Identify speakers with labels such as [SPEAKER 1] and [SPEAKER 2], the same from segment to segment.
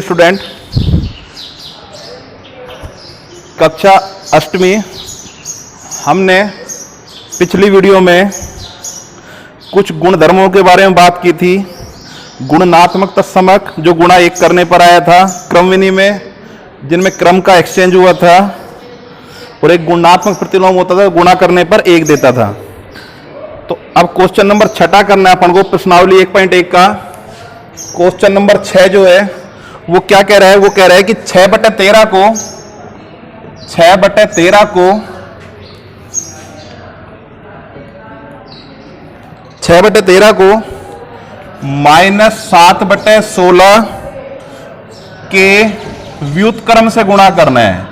[SPEAKER 1] Student, कक्षा अष्टमी हमने पिछली वीडियो में कुछ गुणधर्मों के बारे में बात की थी। गुणात्मक तत्समक जो गुणा एक करने पर आया था, क्रमविनी में जिनमें क्रम का एक्सचेंज हुआ था, और एक गुणात्मक प्रतिलोम होता था गुणा करने पर एक देता था। तो अब क्वेश्चन नंबर 6 करना है अपन को, प्रश्नावली 1.1 का क्वेश्चन नंबर 6 जो है वो क्या कह रहा है? वो कह रहा है कि 6/13 को -7/16 के व्युत्क्रम से गुणा करना है।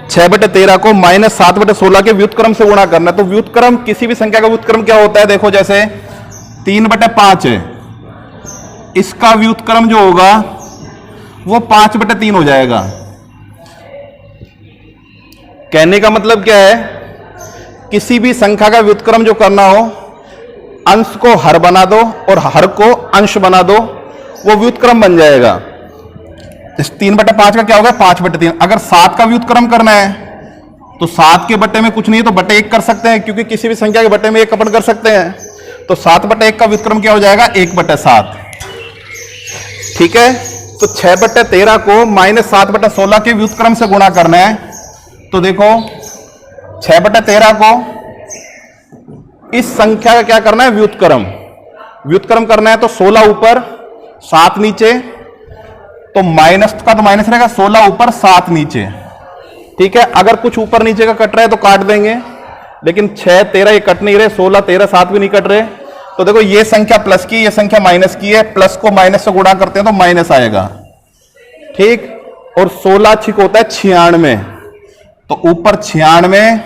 [SPEAKER 1] 6/13 को -7/16 के व्युत्क्रम से गुणा करना है। तो व्युत्क्रम, किसी भी संख्या का व्युत्क्रम क्या होता है? देखो, जैसे 3/5 है, इसका व्युत्क्रम जो होगा वो 5/3 हो जाएगा। कहने का मतलब क्या है? किसी भी संख्या का व्युत्क्रम जो करना हो, अंश को हर बना दो और हर को अंश बना दो, वो व्युत्क्रम बन जाएगा। इस 3/5 का क्या होगा? 5/3। अगर 7 का व्युत्क्रम करना है तो 7 के बट्टे में कुछ नहीं है तो बट्टे 1 कर सकते हैं, क्योंकि किसी भी संख्या के बट्टे में 1 अपन कर सकते हैं। तो 7/1 का व्युत्क्रम क्या हो जाएगा? 1/7। ठीक है, तो 6/13 को -7/16 के व्युत्क्रम से गुणा करना है। तो देखो, 6/13 को इस संख्या का क्या करना है? व्युत्क्रम करना है। तो 16 ऊपर 7 नीचे, तो माइनस का तो माइनस रहेगा, 16 ऊपर 7 नीचे। ठीक है, अगर कुछ ऊपर नीचे का कट रहा है तो काट देंगे, लेकिन 6, 13 ये कट नहीं रहे, 16, 13, 7 भी नहीं कट रहे। तो देखो, ये संख्या प्लस की, ये संख्या माइनस की है, प्लस को माइनस से गुणा करते हैं तो माइनस आएगा। ठीक, और 16 छिक होता है 96, तो ऊपर 96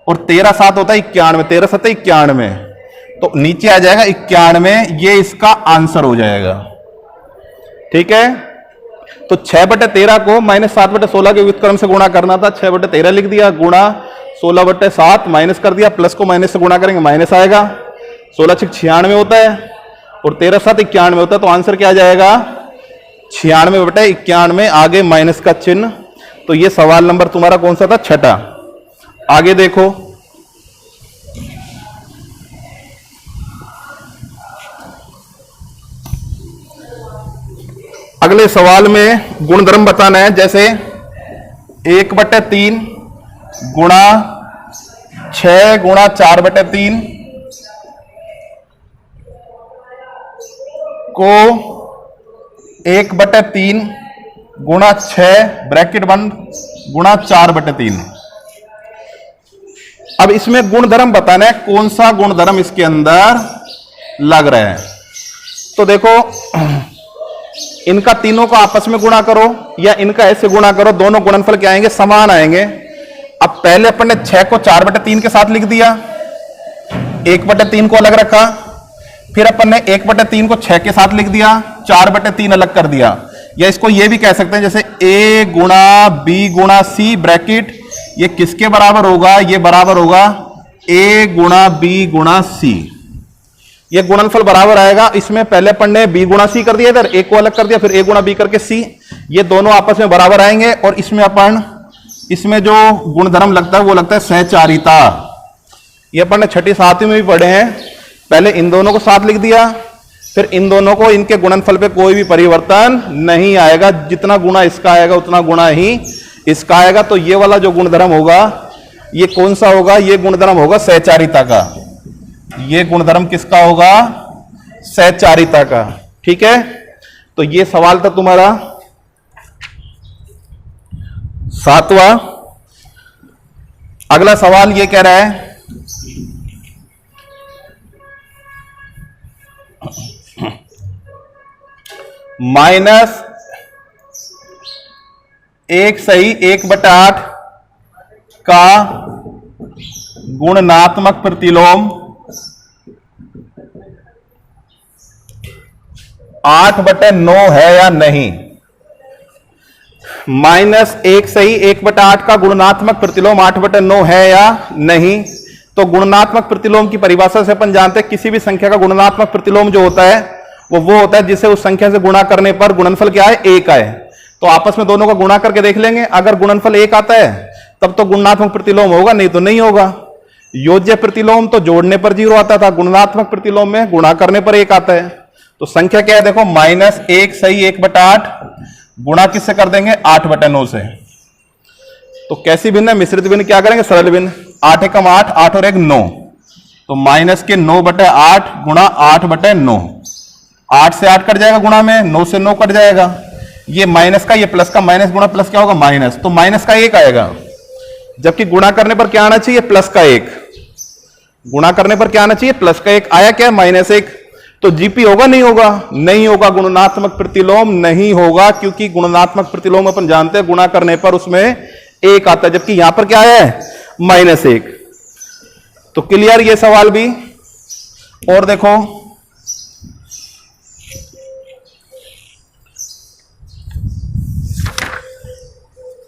[SPEAKER 1] और 13 7 होता है 91, 13 7 91, तो नीचे आ जाएगा 91। ये इसका आंसर हो जाएगा। ठीक है, तो 6/13 को -7/16 के व्युत्क्रम से गुणा करना था, 6/13 लिख दिया, गुणा 16/7 माइनस कर दिया, प्लस को माइनस से गुणा करेंगे माइनस आएगा। 16 छिक 96 होता है और 13 7 91 होता है, तो आंसर क्या आ जाएगा? 96/91, आगे माइनस का चिन्ह। तो ये सवाल नंबर तुम्हारा कौन सा था? 6। आगे देखो, अगले सवाल में गुणधर्म बताना है। जैसे 1/3 गुणा 6 गुणा 4/3 को 1/3 गुणा 6 ब्रैकेट बंद गुणा 4/3। अब इसमें गुणधर्म बताना है, कौन सा गुणधर्म इसके अंदर लग रहा है। तो देखो, इनका तीनों को आपस में गुणा करो या इनका ऐसे गुणा करो, दोनों गुणनफल क्या आएंगे? समान आएंगे। अब पहले अपन ने 6 को 4/3 के साथ लिख दिया, 1/3 को अलग रखा, फिर अपन ने 1/3 को 6 के साथ लिख दिया, 4/3 अलग कर दिया। या इसको ये भी कह सकते हैं, जैसे a गुणा b गुणा c ब्रैकेट, ये किसके बराबर होगा? ये बराबर होगा a गुणा b गुणा c। ये गुणनफल बराबर आएगा। इसमें पहले अपन ने b गुणा c कर दिया, इधर a को अलग कर दिया, फिर a गुणा b करके c, ये दोनों आपस में बराबर आएंगे। और इसमें जो गुणधर्म लगता है वो लगता है सहचारिता। ये अपन ने 6ठी 7वीं में भी पढ़े हैं। पहले इन दोनों को साथ लिख दिया, फिर इन दोनों को, इनके गुणनफल पे कोई भी परिवर्तन नहीं आएगा, जितना गुणा इसका आएगा उतना गुणा ही इसका आएगा। तो ये वाला जो गुणधर्म होगा, ये कौन सा होगा? ये गुणधर्म होगा सहचारिता का। ये गुणधर्म किसका होगा? सहचारिता का। ठीक है, तो ये सवाल था तुम्हारा 7वां। अगला सवाल ये कह रहा है, -1 सही 1/8 का गुणात्मक प्रतिलोम 8/9 है या नहीं। -1 सही 1/8 का गुणात्मक प्रतिलोम 8/9 है या नहीं। तो गुणात्मक प्रतिलोम की परिभाषा से अपन जानते हैं किसी भी संख्या का गुणात्मक प्रतिलोम जो होता है वो होता है जिसे उस संख्या से गुणा करने पर गुणनफल क्या है, 1 आए। तो आपस में दोनों का गुणा करके देख लेंगे, अगर गुणनफल 1 आता है तब तो गुणात्मक प्रतिलोम होगा, नहीं तो नहीं होगा। योज्य प्रतिलोम तो जोड़ने पर 0 आता था, गुणात्मक प्रतिलोम में गुणा करने पर 1 आता है। तो संख्या क्या है देखो, -1 सही 1/8 गुणा किससे कर देंगे, 8/9 से। तो कैसी भिन्न है, मिश्रित भिन्न। क्या करेंगे, सरल भिन्न। 8 एकम 8, 8 और 1 9, तो -9/8 गुणा 8/9। 8 से 8 कट जाएगा गुणा में, 9 से 9 कट जाएगा। ये माइनस का, ये प्लस का, माइनस गुणा प्लस क्या होगा, माइनस। तो माइनस का 1 आएगा, जबकि गुणा करने पर क्या आना चाहिए, प्लस का 1। गुणा करने पर क्या आना चाहिए, प्लस का 1 आया, क्या -1। तो जीपी होगा, नहीं होगा, नहीं होगा। गुणात्मक प्रतिलोम नहीं होगा, क्योंकि गुणात्मक प्रतिलोम अपन जानते हैं गुणा करने पर उसमें 1 आता है, जबकि यहां पर क्या है, -1। तो क्लियर ये सवाल भी। और देखो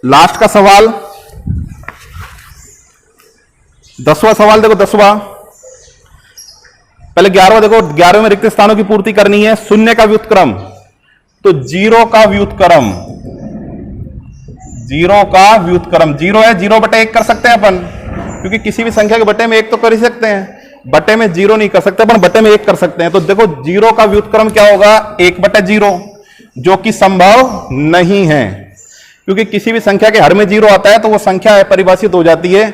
[SPEAKER 1] लास्ट का सवाल, 10वां सवाल देखो, 10वां। पहले 11वां देखो, 11वें में रिक्त स्थानों की पूर्ति करनी है। शून्य का व्युत्क्रम, तो 0 का व्युत्क्रम, 0 का व्युत्क्रम 0 है, 0/1 कर सकते हैं अपन, क्योंकि किसी भी संख्या के बटे में 1 तो कर ही सकते हैं, बटे में 0 नहीं कर सकते अपन, बटे में 1 कर सकते हैं। तो देखो 0 का व्युत्क्रम क्या होगा, 1/0, जो कि संभव नहीं है, क्योंकि किसी भी संख्या के हर में 0 आता है तो वो संख्या अपरिभाषित हो जाती है।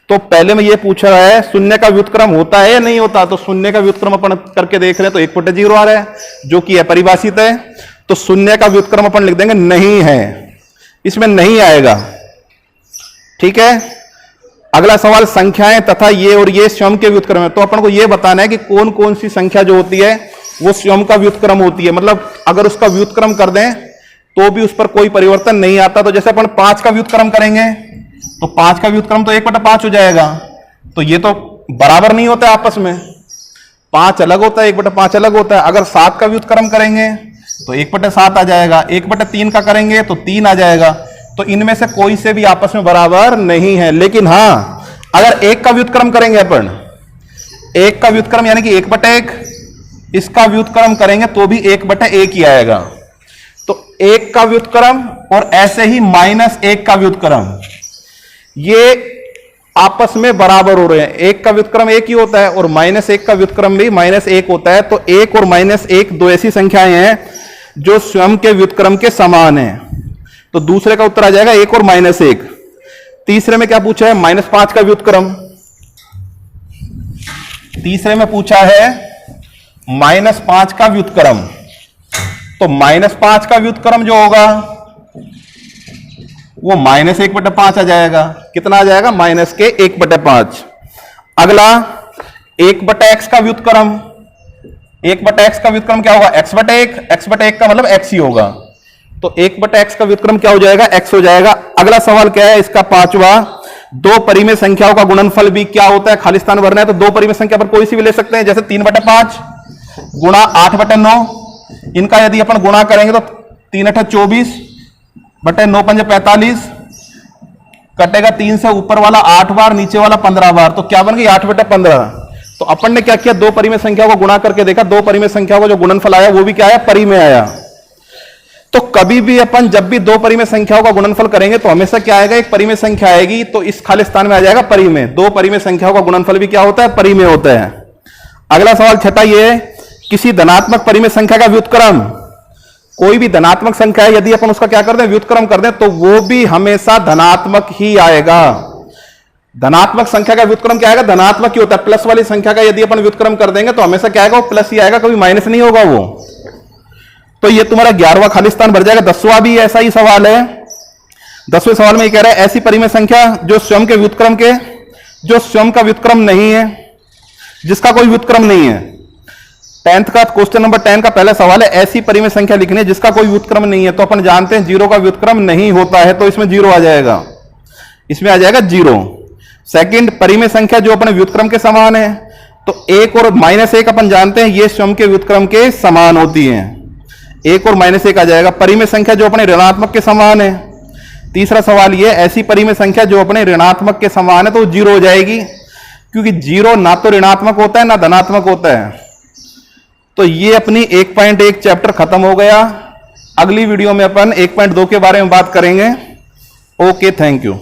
[SPEAKER 1] तो पहले में ये पूछ रहा है शून्य का व्युत्क्रम होता है या नहीं होता, तो शून्य का व्युत्क्रम अपन करके देख रहे हैं, तो 1/0 आ रहा है, जो कि अपरिभाषित है। तो शून्य का व्युत्क्रम अपन लिख देंगे नहीं है, इसमें नहीं आएगा। ठीक है, अगला सवाल, संख्याएं तथा ये और ये स्वयं के व्युत्क्रम है। तो अपन को ये बताना है कि कौन कौन सी संख्या जो होती है वो स्वयं का व्युत्क्रम होती है, मतलब अगर उसका व्युत्क्रम कर दें तो भी उस पर कोई परिवर्तन नहीं आता। तो जैसे अपन 5 का व्युत्क्रम करेंगे तो 5 का व्युत्क्रम तो 1/5 हो जाएगा, तो ये तो बराबर नहीं होता है आपस में, 5 अलग होता है, 1/5 अलग होता है। अगर 7 का व्युत्क्रम करेंगे तो 1/7 आ जाएगा, 1/3 का करेंगे तो 3 आ जाएगा। तो इनमें से कोई से भी आपस में बराबर नहीं है। लेकिन हां, अगर 1 का व्युत्क्रम करेंगे अपन, 1 का व्युत्क्रम यानी कि 1/1, इसका व्युत्क्रम करेंगे तो भी 1/1 ही आएगा। तो 1 का व्युत्क्रम और ऐसे ही -1 का व्युत्क्रम, ये आपस में बराबर हो रहे हैं। 1 का व्युत्क्रम 1 ही होता है और -1 का व्युत्क्रम भी -1 होता है। तो 1 और -1 दो ऐसी संख्याएं हैं जो स्वयं के व्युत्क्रम के समान है। तो दूसरे का उत्तर आ जाएगा 1 और -1। तीसरे में क्या पूछा है, -5 का व्युत्क्रम। तीसरे में पूछा है -5 का व्युत्क्रम। तो -5 का व्युत्क्रम जो होगा वो -1/5 आ जाएगा। कितना आ जाएगा, -1/5। अगला 1/x का व्युत्क्रम, 1/x का व्युत्क्रम क्या होगा, x/1, x/1 का मतलब x ही होगा। तो 1/x का व्युत्क्रम क्या हो जाएगा, x हो जाएगा। अगला सवाल क्या है इसका, 5वां, दो परिमेय संख्याओं का गुणनफल भी क्या होता है, खाली स्थान भरना है। तो दो परिमेय संख्या पर कोई सी भी ले सकते हैं, जैसे 3/5 गुणा 8/9, इनका यदि अपन गुणा करेंगे तो 3/8 24 बटे 9 पंजे 45, कटेगा 3 से ऊपर वाला 8 बार, नीचे वाला 15 बार, तो क्या बन गई 8/15। तो अपन ने क्या किया, दो परिमेय संख्या को गुणा करके देखा, दो परिमेय संख्या को जो गुणनफल आया वो भी क्या आया, परिमेय आया। तो कभी भी अपन जब भी दो परिमेय संख्याओं का गुणनफल करेंगे तो हमेशा क्या आएगा, एक परिमेय संख्या आएगी, तो इस खाली स्थान में आ जाएगा परिमेय। दो परिमेय संख्याओं का गुणनफल भी क्या होता है, परिमेय होता है। अगला सवाल छठा ये, किसी धनात्मक परिमेय संख्या का व्युत्क्रम, कोई भी धनात्मक संख्या है यदि अपन उसका क्या कर दें, व्युत्क्रम कर दें, तो वो भी हमेशा धनात्मक ही आएगा। धनात्मक संख्या का व्युत्क्रम क्या आएगा, धनात्मक ही होता है। प्लस वाली संख्या का यदि अपन व्युत्क्रम कर देंगे तो हमेशा क्या आएगा, वो प्लस ही आएगा, कभी माइनस नहीं होगा वो। तो ये तुम्हारा 11वां खाली स्थान भर जाएगा। 10वां भी ऐसा ही सवाल है। 10वें सवाल में ये कह रहा है, ऐसी परिमेय संख्या जो स्वयं के व्युत्क्रम के, जो स्वयं का व्युत्क्रम नहीं है, जिसका कोई व्युत्क्रम नहीं है। 10th का क्वेश्चन नंबर 10 का पहला सवाल है, ऐसी परिमेय संख्या लिखनी है जिसका कोई व्युत्क्रम नहीं है। तो अपन जानते हैं 0 का व्युत्क्रम नहीं होता है, तो इसमें 0 आ जाएगा, इसमें आ जाएगा 0। सेकंड, परिमेय संख्या जो अपने व्युत्क्रम के समान है, तो 1 और -1 अपन जानते हैं ये स्वयं के व्युत्क्रम के समान होती है, 1 और -1 आ जाएगा। परिमेय संख्या जो अपने ऋणात्मक के समान है। तीसरा सवाल ये, ऐसी परिमेय संख्या जो अपने ऋणात्मक के समान है, तो 0 हो जाएगी, क्योंकि 0 ना तो ऋणात्मक होता है ना धनात्मक होता है। तो ये अपनी 1.1 चैप्टर खत्म हो गया। अगली वीडियो में अपन 1.2 के बारे में बात करेंगे। Okay, thank you.